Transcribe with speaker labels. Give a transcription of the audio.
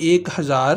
Speaker 1: 1000